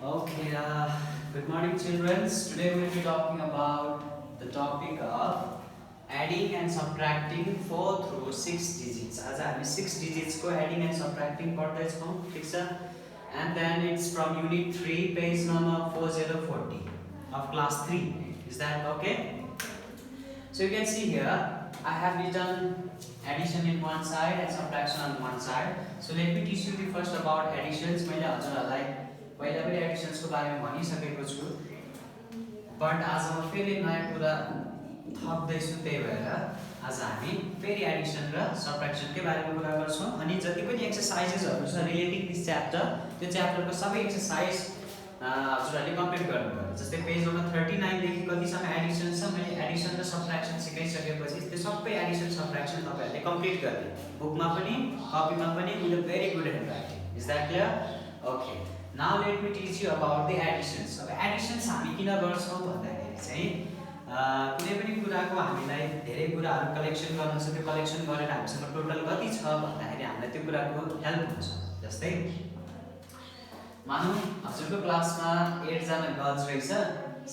Okay, good morning, children. Today we will be talking about the topic of adding and subtracting 4 through 6 digits. आज हामी 6 digits को adding and subtracting पढ्दैछौँ, ठीक छ? And then it's from Unit 3, page number 4040 of class 3. Is that okay? So you can see here, I have written addition in one side and subtraction on one side. So let me teach you the first about additions. मैले हजुरहरुलाई पहिला पनि editions को बारेमा भनिसकेको छु, but आज म फेरि नयाँ कुरा थप्दै छु, त्यही भएर आज हामी फेरि एडिशन र सबट्र्याक्सन के बारेमा कुरा गर्छौं अनि जति पनि एक्सरसाइजेसहरु छ रिलेटिङ दिस च्याप्टर, त्यो च्याप्टरको सबै एक्सरसाइज हजुरहरुले कम्प्लिट गर्नुपर्छ। जस्तै पेज नम्बर 39 देखि कतिसम्म एडिशन छ, मैले एडिशन र सबट्र्याक्सन सिकाइसकेपछि त्यो सबै एडिशन सबट्र्याक्सन तपाईहरुले कम्प्लिट गर्ने, बुकमा पनि कपीमा पनि with a very good handwriting. Is that clear? Okay, now let me teach you about the editions. अब एडिशन्स हामी किन गर्छौं भन्दाखेरि चाहिँ कुनै पनि कुराको हामीलाई धेरै कुराहरु कलेक्सन गर्न छ, त्यो कलेक्सन गरेर हामीसँग टोटल कति छ भन्दाखेरि हामीलाई त्यो कुराको हेल्प हुन्छ। जस्तै मानौ हजुरको क्लासमा 8 जना गर्ल्स रहेछ,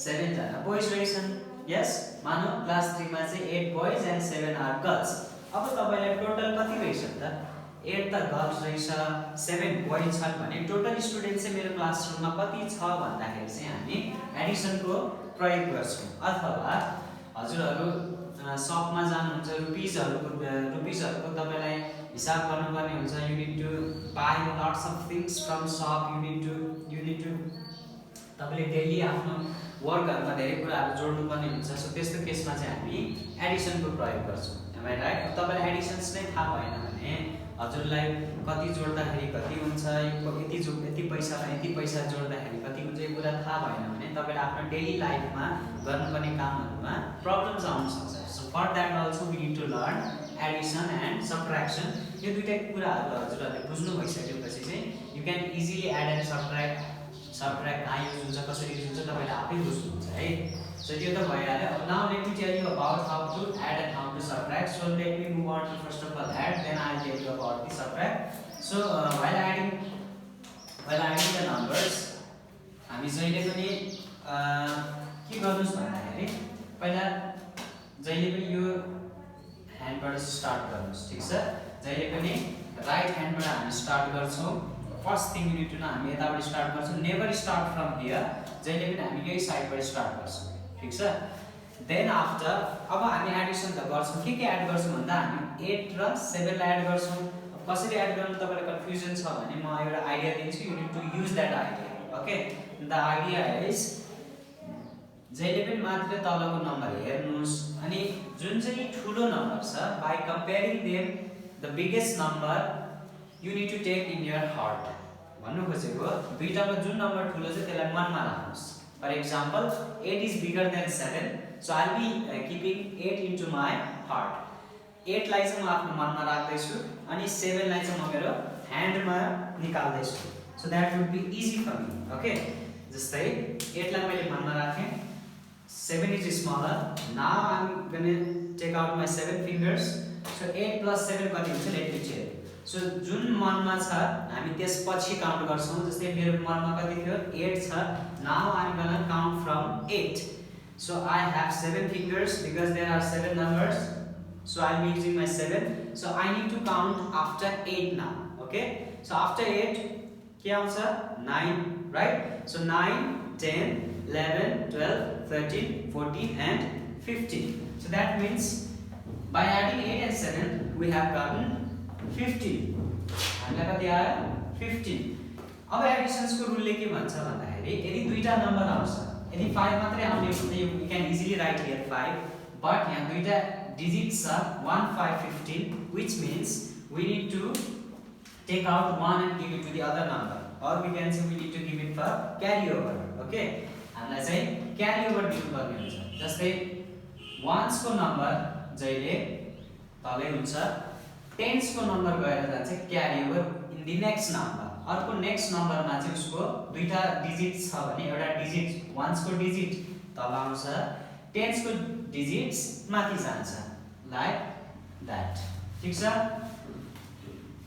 7 जना बोइज रहेछन्। यस, मानौ क्लास 3 मा चाहिँ 8 बोइज एन्ड 7 आर गर्ल्स। अब तपाईलाई टोटल कति रहेछ त? 8 त गर्ल्स रहेछ, 7 बोइज छन् भने टोटल स्टुडेन्ट चाहिँ मेरो क्लासरुममा कति छ भन्दाखेरि चाहिँ हामी एडिसनको प्रयोग गर्छौं। अथवा हजुरहरु शपमा जानुहुन्छ, रुपीजहरुको तपाईलाई हिसाब गर्नुपर्ने हुन्छ। You need to buy lots of things from shop, you need to तपाईले डेली आफ्नो वर्कहरुमा धेरै कुराहरु जोड्नु पर्ने हुन्छ। सो त्यस्तो केसमा चाहिँ हामी एडिसनको प्रयोग गर्छौं। Am I right? अब तपाईलाई एडिशन्स नै थाहा भएन भने हजुरलाई कति जोड्दाखेरि कति हुन्छ, यति पैसामा यति पैसा जोड्दाखेरि कति हुन्छ, यो कुरा थाहा भएन भने तपाईले आफ्नो डेली लाइफमा गर्नुपर्ने कामहरुमा प्रब्लम्स आउन सक्छ। So for that also we need to learn addition and subtraction. यो दुईटा कुराहरु हजुरहरुले बुझ्नु भइसकेपछि चाहिँ you can easily add and subtract कहाँ युज हुन्छ, कसरी युज हुन्छ तपाईले आफै बुझ्नुहुन्छ है। सो त्यो त भइहाल्यो। अब now let me tell you about how to add and how to subtract. So let me move on to first of all add, then I will tell you about the subtract. So while adding the numbers, हामी जहिले पनि के गर्नुस् भन्दाखेरि पहिला जहिले पनि यो ह्यान्डबाट स्टार्ट गर्नुस्, ठीक छ? जहिले पनि राइट ह्यान्डबाट हामी स्टार्ट गर्छौं। First thing you need to know, हामी यताबाट स्टार्ट गर्छौं। नेभर स्टार्ट फ्रम हियर, जहिले पनि हामी यही साइडबाट स्टार्ट गर्छौं, ठीक छ? देन आफ्टर अब हामी एडिसन त गर्छौं, के एड गर्छौं भन्दा हामी 8 र 7 लाई एड गर्छौं। अब कसरी एड गर्नु तपाईलाई कन्फ्युजन छ भने म एउटा आइडिया दिन्छु, you need to use that idea. Okay, the idea is जहिले पनि मात्र तलको नम्बर हेर्नुस् अनि जुन चाहिँ ठुलो नम्बर छ, by comparing them the biggest number you need to take in your heart. भन्नु खोजेको दुईटामा जुन नम्बर ठुलो छ त्यसलाई मनमा राख्नुस्। For example 8 is bigger than 7, so I will be keeping 8 into my heart. 8 लाई चाहिँ म आफ्नो मनमा राख्दै छु अनि 7 लाई चाहिँ म मेरो ह्यान्डमा निकाल्दै छु। So that would be easy for me. Okay, जस्तै 8 लाई मैले मनमा राखे, 7 is smaller. Now I'm going to take out my 7 fingers. So 8 plus 7 कति हुन्छ? Let me check. So जुन मनमा छ हामी त्यसपछि काउन्ट गर्छौं। जस्तै मेरो मनमा कति थियो? 8 छ। Now I'm going to count from 8. So I have 7 fingers because there are 7 numbers. So I'll be using my 7. So I need to count after 8 now. Okay? So after 8 के आउँछ? 9, right? So 9, 10, 11, 12, 13, 14 and 15. So that means by adding 8 and 7 we have gotten 15. हामीलाई कति आयो? 15. अब editions को रुलले के भन्छ भन्दाखेरि यदि दुईटा नम्बर आउँछ, यदि 5 मात्रै आउने हो भने you can easily right here 5, but यहाँ दुईटा डिजिट्स छ 1 5 15, which means we need to take out 1 and give it to the other number, or we can say we need to give it for carry over. Okay, हामीलाई चाहिँ क्यारी over दिनुपर्ने हुन्छ। जस्तै once को number जहिले तलै हुन्छ, टेन्स को नम्बर गएर जान्छ carry over in the next number. अर्को नेक्स्ट नम्बरमा चाहिँ उसको दुईटा डिजिट छ भने एउटा डिजिट वन्स को डिजिट तल आउँछ, टेन्स को डिजिट्स माथि जान्छ, लाइक दैट, ठीक छ?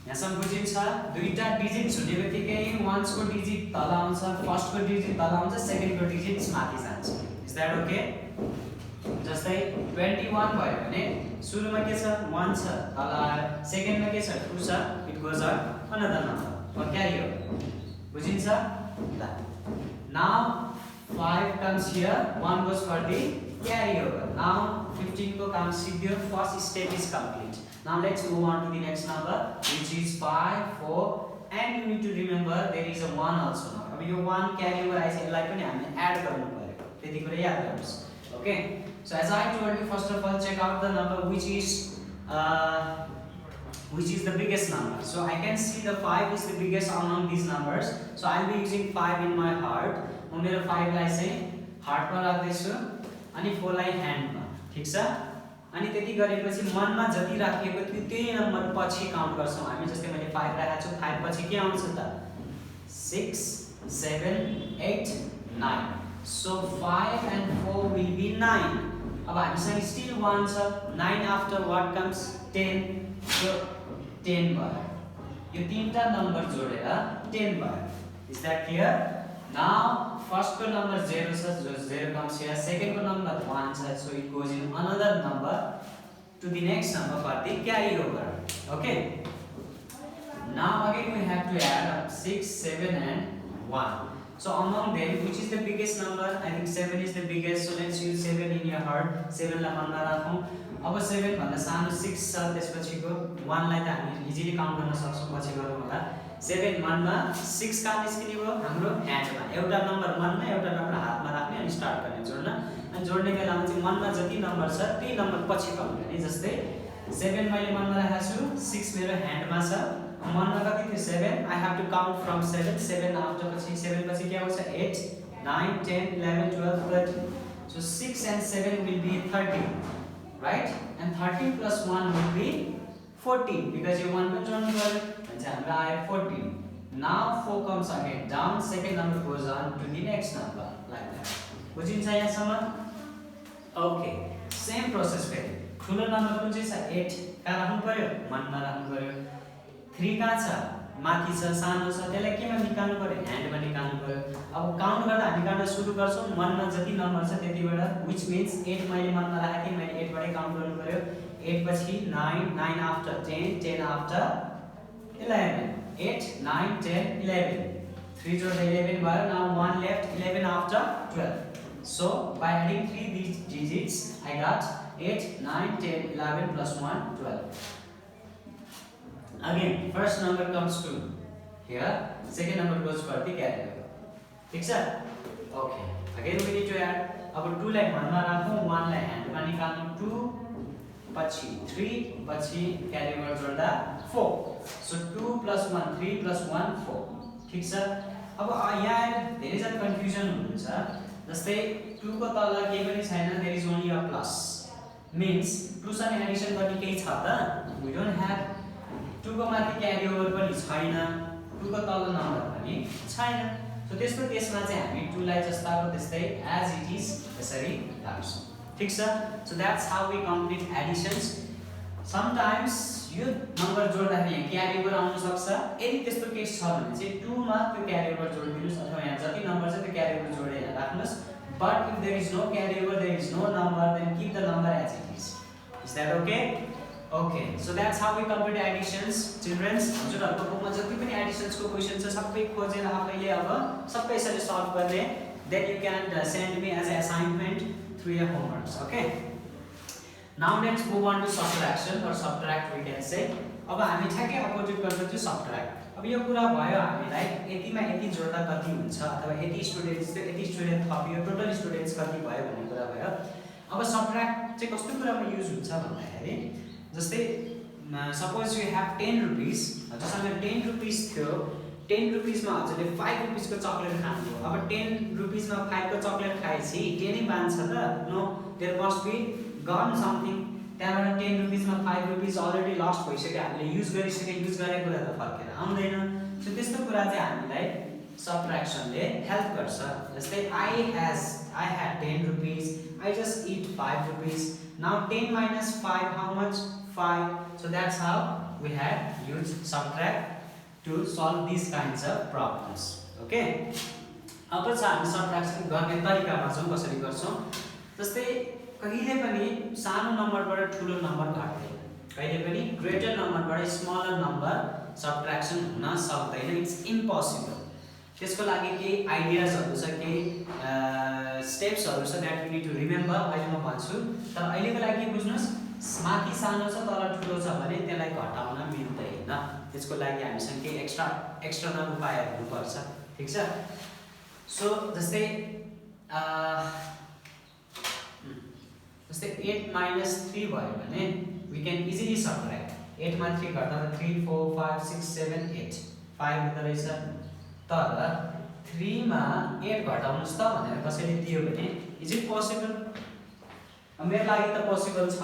यहाँसम्म बुझिन्छ दुईटा डिजिट हुने बित्तिकै वन्स को डिजिट तल आउँछ फर्स्ट को डिजिट तल आउँछ सेकेन्ड को डिजिट माथि जान्छ इज दैट ओके जस्तै 21 भयो भने सुरुमा के छ 1 छ तल आयो सेकेन्डमा के छ 2 छ it goes on another number और क्यारी हो बुझिन्छ ल now 5 comes here 1 goes for the carry over now 15 को काम सिद्धियो first step is complete now let's move on to the next number which is 5 4 and you need to remember there is a 1 also now अब यो 1 carry over आइछ यसलाई पनि हामीले add गर्नु पर्यो त्यति कुरा याद गर्नुस् okay so as I told you first of all check out the number which is the biggest number so I can see the 5 is the biggest among these numbers so I'll be using 5 in my heart म मेरो 5 लाई चाहिँ heart मा राख्दै छु अनि 4 लाई hand मा ठीक छ अनि त्यति गरेपछि मनमा जति राखिएको थियो त्यही नम्बर पछि काउन्ट गर्छौं हामी जस्तै मैले 5 राखेको छु 5 पछि के आउँछ त 6 7 8 9 so 5 and 4 will be 9 अब हामीसँग still 1 छ 9 after what comes 10 so 10 भयो यो तीनटा नम्बर जोडेर 10 भयो is that clear now first को number 0 छ जो 0 comes here second को number 1 छ so it goes in another number to the next number for the carry over okay now again we have to add up 6 7 and 1 so among them which is the biggest number I think 7 is the biggest so let's use 7 in your heart 7 लाई मनमा राखौं अब 7 भन्दा सानो 6 छ त्यसपछिको 1 लाई त हामी इजिली काउन्ट गर्न सक्छौं पछि गरौँ होला 7 मनमा 6 का निस्किने भयो हाम्रो ह्यान्डमा एउटा नम्बर मनमा एउटा नम्बर हातमा राख्ने अनि स्टार्ट गर्ने जोड्न अनि जोड्ने बेलामा चाहिँ मनमा जति नम्बर छ त्यही नम्बर पछि काउन्ट गर्ने जस्तै 7 मैले मनमा राखेको छु 6 मेरो ह्यान्डमा छ मनमा कति थियो 7 I have to count from 7 7 after पछि 7 पछि के आउँछ 8 9 10 11 12 13 so 6 and 7 will be 13 right and 13 plus 1 will be 14 because you want to join well and hamra I 14 now 4 comes again down second number goes on to the next number like that बुझिन्छ यहाँसम्म okay same process फेरि ठुलो number कुन चाहिँ छ 8 का राख्नु पर्यो मनमा राख्नु पर्यो 3 का छ माथि छ सानो छ त्यसलाई केमा निकाल्नु पर्यो ह्यान्डमा निकाल्नु पर्यो अब काउन्ट गर्दा हामी गर्न सुरु गर्छौं मनमा जति नम्बर छ त्यतिबाट which means 8 मैले मनमा राखेको थिएँ मैले 8 बाटै काउन्ट गर्नु पर्यो 8 पछि 9 9 after 10 10 after 11 8 9 10 11 3 जोड्दा 11 भयो now 1 left 11 after 12 so by adding 3 these digits I got 8 9 10 11 plus 1 12 again first number comes to here second number goes for the carry over ठीक छ okay again we need to add अब 2 लाई मनमा राखौं 1 लाई ह्यान्डमा निकाल्नु 2 पछि 3 पछि carry over जोड्दा 4 so 2 plus 1 3 plus 1 4 ठीक छ अब यहाँ धेरै जति कन्फ्युजन हुन्छ जस्तै 2 को तल केही पनि छैन there is only a plus means 2 सँग एडिसन गर्ने केही छ त we don't have 2 को माथि क्यारी ओभर पनि छैन 2 को तल नम्बर पनि छैन सो त्यसको केसमा चाहिँ हामी 2 लाई जस्ताको त्यस्तै as it is यसरी राख्छौं ठीक छ so that's how we complete additions sometimes यो नम्बर जोड्दाखेरि क्यारी ओभर आउन सक्छ यदि त्यस्तो केस छ भने चाहिँ 2 मा त्यो क्यारी ओभर जोड्दिनुस् अथवा यहाँ जति नम्बर छ त्यो क्यारी ओभर जोडेर राख्नुस् but if there is no carry over there is no number then keep the number as it is that okay okay so that's how we complete additions children हजुरहरुको बुकमा जति पनि एडिशन्स को question छ सबै खोजेर आफैले अब सबै यसरी सल्भ गर्ने then you can send me as an assignment through your homeworks okay now let's move on to subtraction or subtract we can say अब हामी ठ्याक्कै अपोजिट गर्छौं subtract अब यो कुरा भयो हामीलाई यतिमा यति जोड्दा कति हुन्छ अथवा यति स्टुडेन्ट्स थियो यति स्टुडेन्ट थपियो टोटल स्टुडेन्ट्स कति भयो भन्ने कुरा भयो अब सबट्र्याक्ट चाहिँ कस्तो कुरामा युज हुन्छ भन्दाखेरि जस्तै सपोज यु हैव 10 रुपीस हजुरसँग 10 रुपीस थियो 10 रुपीस मा हजुरले 5 रुपीस को चकलेट खानुभयो अब 10 रुपीस मा 5 को चकलेट खाएपछि 10 नै बान्छ त no there must be gone something त्यहाँबाट 10 रुपीस मा 5 रुपीस अलरेडी लस्ट भइसक्यो हामीले युज गरिसके युज गरेको कुरा त फर्केर आउँदैन सो त्यस्तो कुरा चाहिँ हामीलाई सबट्र्याक्सनले हेल्प गर्छ जस्तै I had 10 rupees I just eat 5 rupees now 10 minus 5 how much 5 so that's how we have used subtract to solve these kinds of problems. Okay, अब छ हामी सबट्र्याक्सन गर्ने तरिकामा चाहिँ कसरी गर्छौं। जस्तै कहिले पनि सानो नम्बरबाट ठूलो नम्बर घट्दैन, कहिले पनि ग्रेटर नम्बरबाट स्मलर नम्बर सबट्र्याक्सन हुन सक्दैन, इट्स इम्पोसिबल। त्यसको लागि के आइडियाजहरु छ, के स्टेप्सहरु छ that you need to remember, अहिले म भन्छु। तर अहिलेको लागि बुझ्नुस्, माथि सानो छ तल ठूलो छ भने त्यसलाई घटाउन मिल्दैन। त्यसको लागि हामीसँग के एक्स्टर्नल उपायहरु हुनुपर्छ, ठीक छ। सो जस्तै 8 - 3 भयो भने we can easily subtract। 8 मा 3 घटाउँदा 3 4 5 6 7 8 5 हुँदो रहेछ। तर 3 मा 8 घटाउनुस् त भनेर कसैले दियो भने इज इट पोसिबल? मेरो लागि त पोसिबल छ,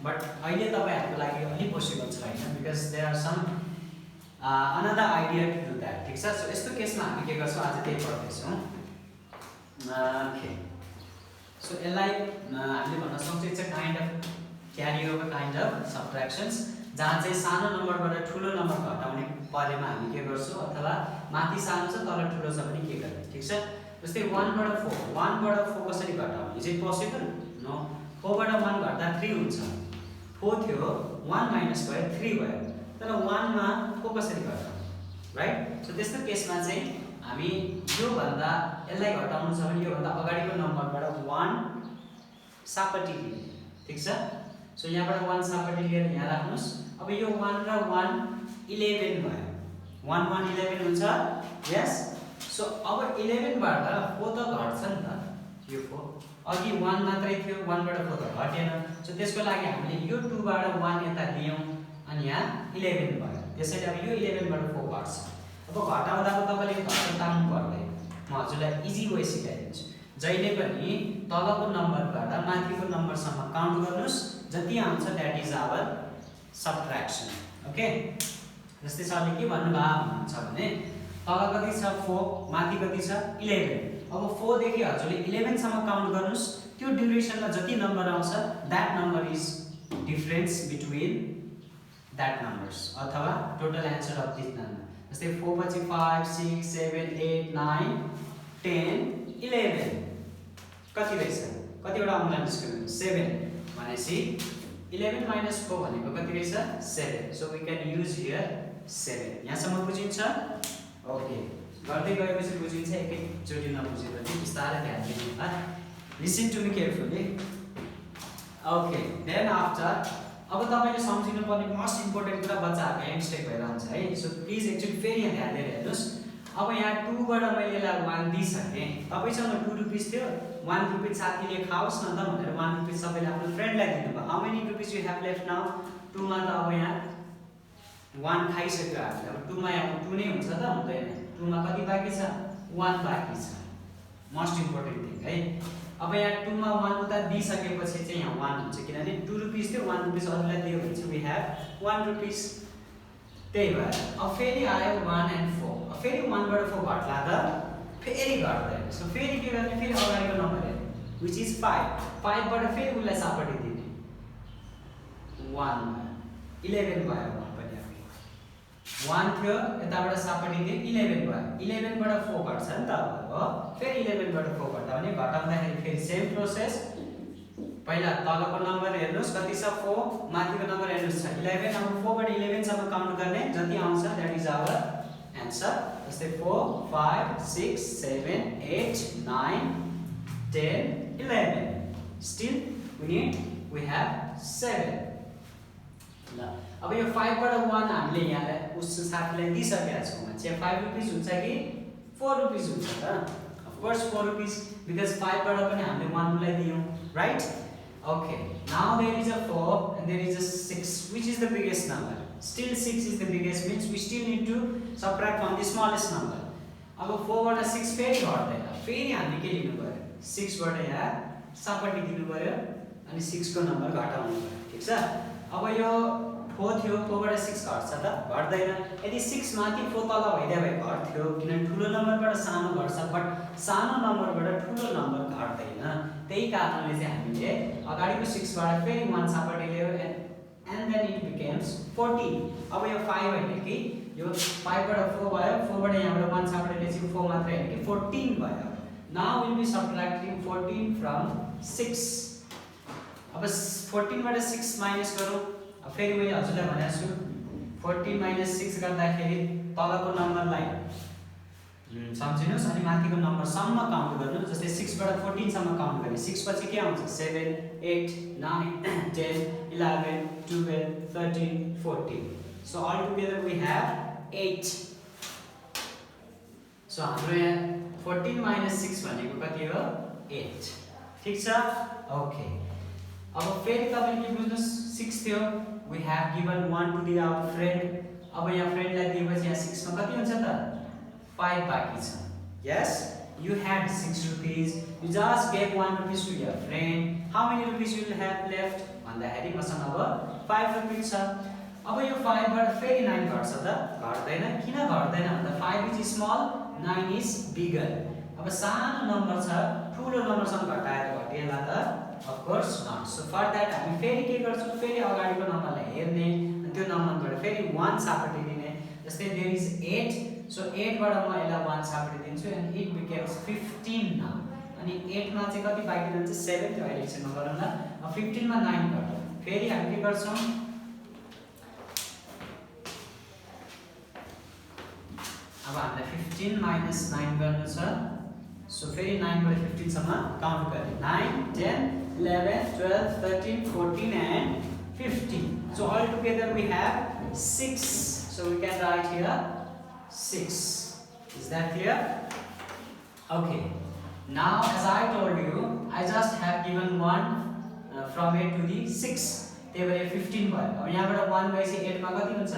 बट अहिले तपाईहरुको लागि अलि पोसिबल छैन, because there are some another idea to do that, ठीक छ। सो यस्तो केसमा हामी के गर्छौं, आज त्यही पढ्दैछौं। ओके, सो यसलाई हामीले भन्न सक्छौं it's a kind of carry over kind of subtractions, जहाँ चाहिँ सानो नम्बरबाट ठूलो नम्बर घटाउने परेमा हामी के गर्छौं, अथवा माथि सानो छ तल ठूलो छ भने के गर्ने, ठीक छ। जस्तै 1 बाट 4 कसरी घटाउने? Is it possible? नो। 4 बाट 1 घट्दा 3 हुन्छ। 4 थियो, 1 माइनस भयो 3 भयो, तर 1 मा 4 कसरी घटाउने, राइट? सो त्यस्तो केसमा चाहिँ हामी यो भन्दा यसलाई घटाउनु छ भने यो भन्दा अगाडिको नम्बरबाट 1 सापट्टि लिने, ठीक छ। सो यहाँबाट 1 सापट्टि लिएर यहाँ राख्नुस्। अब यो 1 र 1 11 भयो, 1 1 11 हुन्छ, यस। सो अब 11 बाट 4 त घट्छ नि त, यो 4 अघि 1 मात्रै थियो, 1 बाट 4 त घटेन। सो त्यसको लागि हामीले यो 2 बाट 1 यता लियौं अनि यहाँ 11 भयो। त्यसैले अब यो 11 बाट 4 घट्छ। अब घटाउँदाको तपाईले घटाउनु पर्दैन, म हजुरलाई इजी वे सिकाइदिन्छु। जहिले पनि तलको नम्बरबाट माथिको नम्बरसम्म काउन्ट गर्नुस्, जति आउँछ दैट इज आवर सबट्र्याक्सन। ओके, जस्तै सरले के भन्नुहुन्छ भने तल कति छ 4, माथि कति छ 11। अब 4 देखि हजुरले 11 सम्म काउन्ट गर्नुस्, त्यो ड्युरेसनमा जति नम्बर आउँछ that number is difference between that numbers, अथवा total answer of this number. जस्तै 4 पछि 5 6 7 8 9 10 11 कति रहेछ, कतिवटा अङ्क निस्क्यो? 7 भनेपछि 11 माइनस 4 भनेको कति रहेछ? 7। So we can use here 7। यहाँसम्म बुझिन्छ? ओके, गर्दै गएपछि बुझिन्छ, एकैचोटि नबुझे भने बिस्तारै ध्यान दिनु होला। Listen to me carefully. Okay, then after अब तपाईले सम्झिनु पर्ने मोस्ट इम्पोर्टेन्ट कुरा बच्चाहरुको यहाँ मिस्टेक भइरहन्छ है। सो प्लिज एकचोटि फेरि यहाँ ध्यान दिएर हेर्नुस्। अब यहाँ 2 बाट मैले यसलाई 1 दिइसके, तपाईसँग 2 रुपैयाँ थियो, 1 रुपैयाँ साथीले खाओस् न त भनेर 1 रुपैयाँ सबैले आफ्नो फ्रेन्डलाई दिनुभयो। How many rupees you have left now? 2 मा त अब यहाँ 1 खाइसक्यो हामीले। अब 2 मा यहाँ 2 नै हुन्छ त? हुँदैन। 2 मा कति बाँकी छ? 1 बाँकी छ। मोस्ट इम्पोर्टेन्ट थिङ है। अब यहाँ 2 मा 1 उता दिइसकेपछि चाहिँ यहाँ 1 हुन्छ, किनभने 2 रुपैयाँ थियो, 1 रुपैयाँ अरूलाई दियो भने चाहिँ वी हैव 1 रुपैयाँ। त्यही भएर अब फेरि आयो 1 and 4। अब फेरि 1 बाट 4 घट्ला त फेरि घट्दैन। सो फेरि के गर्ने? फेरि अगाडिको नम्बर हेर्ने, व्हिच इज 5। 5 बाट फेरि उलाई सापट्टि दिने, 1 11 भयो। 1 थियो, यताबाट सापट्टि दिए 11 भयो। 11 बाट 4 घट्छ नि त अब, हो? फेरि 11 बाट 4 घट्दा भने घटाउँदाखेरि फेरि सेम प्रोसेस। पहिला तलको नम्बर हेर्नुस् कति छ 4, माथिको नम्बर हेर्नुस् छ 11। अब 4 बाट 11 सम्म काउन्ट गर्ने, जति आउँछ दैट इज आवर आन्सर। जस्तै 4 5 6 7 8 9 10 11। Still we have 7। ल अब यो 5 बाट 1 हामीले यहाँलाई उस साथीलाई दिइसकेका छौं भने 5 रुपैयाँ हुन्छ कि 4 रुपैयाँ हुन्छ त? अफ कोर्स 4 रुपैयाँ, बिकज 5 बाट पनि हामीले 1 लाई दियौं, right? Okay, now there is a 4 and there is a 6, which is the biggest number? Still 6 is the biggest, means we still need to subtract from the smallest number. अब 4 बाट 6 फेरि घट्दैन, फेरि हामीले के लिनु पर्यो? 6 बाट यहाँ सापट्टि दिनु पर्यो अनि 6 को नम्बर घटाउनु पर्यो, ठीक छ? अब यो 4 थियो, 4 बाट 6 घट्छ त? घट्दैन। यदि 6 माथि 4 तल भइदिए भए घट्थ्यो, किनभने ठूलो नम्बरबाट सानो घट्छ, बट सानो नम्बरबाट ठूलो नम्बर घट्दैन। त्यही कारणले चाहिँ हामीले अगाडिको 6 बाट फेरि 1 सापट्टि ल्यायो and then it becomes 14. अब यो 5 हैन कि यो 5 बाट 4 भयो 4 बाट यहाँबाट 1 सापटेपछि 4 मात्र हैन कि 14 भयो. Now we'll be subtracting 14 from 6. अब 14 बाट 6 माइनस गरौँ. अब फेरि मैले हजुरलाई भनेको छु 14 माइनस 6 गर्दाखेरि तलको नम्बरलाई सम्झिनुस् अनि माथिको नम्बर सम्म काउन्ट गर्नु. जस्तै 6 बाट 14 सम्म काउन्ट गर्ने. 6 पछि के आउँछ 7 8 9 10 11 12 13 14. So all together we have 8. So हाम्रो यहाँ 14 minus 6 भनेको कति हो 8. ठीक छ. ओके. अब फेरि तपाईले के बुझ्नुस् 6 थियो. We have given 1 to the our friend. अब यहाँ फ्रेन्डलाई दिएपछि यहाँ 6 मा कति हुन्छ त 5 बाँकी छ. Yes, you had 6 rupees. You just gave 1 rupees to your friend. How many rupees you will have left? भन्दाखेरि मसँग अब 5 rupees छ. अब यो 5 बाट फेरि 9 घट्छ त घट्दैन. किन घट्दैन भन्दा 5 is small, 9 is bigger. अब सानो नम्बर छ ठुलो नम्बरसँग घटाएर घटिएला त of course not. So for that हामी फेरि के गर्छौं फेरि अगाडिको नम्बरलाई हेर्ने अनि त्यो नम्बरबाट फेरि 1 सापटिदिने. जस्तै there is 8. So 8 बाट म यसलाई 1 सापटिदिन्छु and it becomes 15 now. अनि 8 मा चाहिँ कति बाँकी रहन्छ 7 त्यो अहिले एकछिनमा गरौँ ल. अब 15 मा 9 घट्यो. फेरि हामी के गर्छौं अब हामीलाई 15 minus 9 गर्नु छ. So फेरि 9 बाट 15 सम्म काउन्ट गर्ने. 9 10 11 12 13 14 and 15. So all together we have 6. So we can write here 6. Is that clear? Okay. Now as I told you, I just have given 1 from 8 to the 6. त्यही भएर 15 भयो. अब यहाँबाट 1 गएपछि 8 मा कति हुन्छ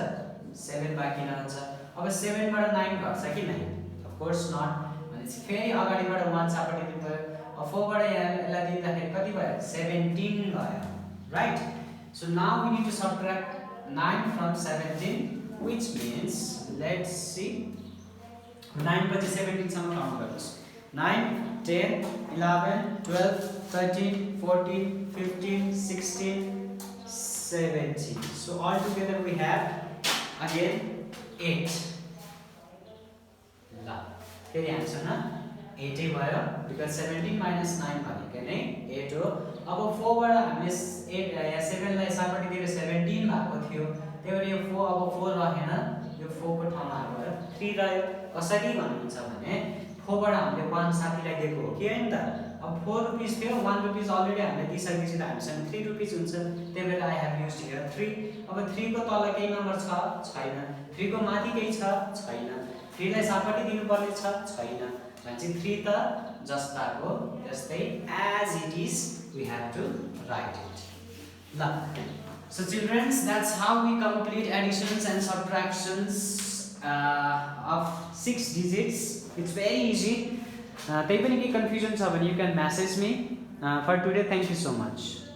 7 बाँकी रहन्छ. अब 7 बाट 9 घट्छ कि नहीं? Of course not. भनेपछि फेरि अगाडिबाट 1 सापटिदिनु भयो. अब 4 बाट यसलाई दिँदाखेरि कति भयो 17 भयो. Right? So now we need to subtract 9 from 17, which means let's see 9 पछि 17 सम्म काउन्ट गर्नुस्. 9 10 11 12 13 14 15 16 17. So all together we have again 8. ल फेरि आन्सर 8 भयो because 17 minus 9 भनेको नै 8 हो. अब 4 बाट हामीले 8 या 7 लाई सापटिदिएर 17 भएको थियो. त्यही भएर यो 4 अब 4 रहेन. यो 4 को ठाउँमा गएर 3 रह्यो. कसरी भन्नुहुन्छ भने 4 बाट हामीले 1 साथीलाई दिएको हो कि हैन त. अब 4 रुपैयाँ थियो 1 रुपैयाँ अलरेडी हामीले दिइसकेपछि त हामीसँग 3 रुपैयाँ हुन्छ. त्यही भएर आई हेभ युज्ड हियर 3. अब 3 को तल केही नम्बर छ छैन. 3 को माथि केही छ छैन. 3 लाई सापटि दिनु पर्ने छ छैन. भनेपछि 3 त जस्ताको त्यस्तै as it is we have to write it. ल so children, that's how we complete additions and subtractions of 6 digits. It's very easy. त्यही पनि के confusion छ भने you can message me. For today, thank you so much.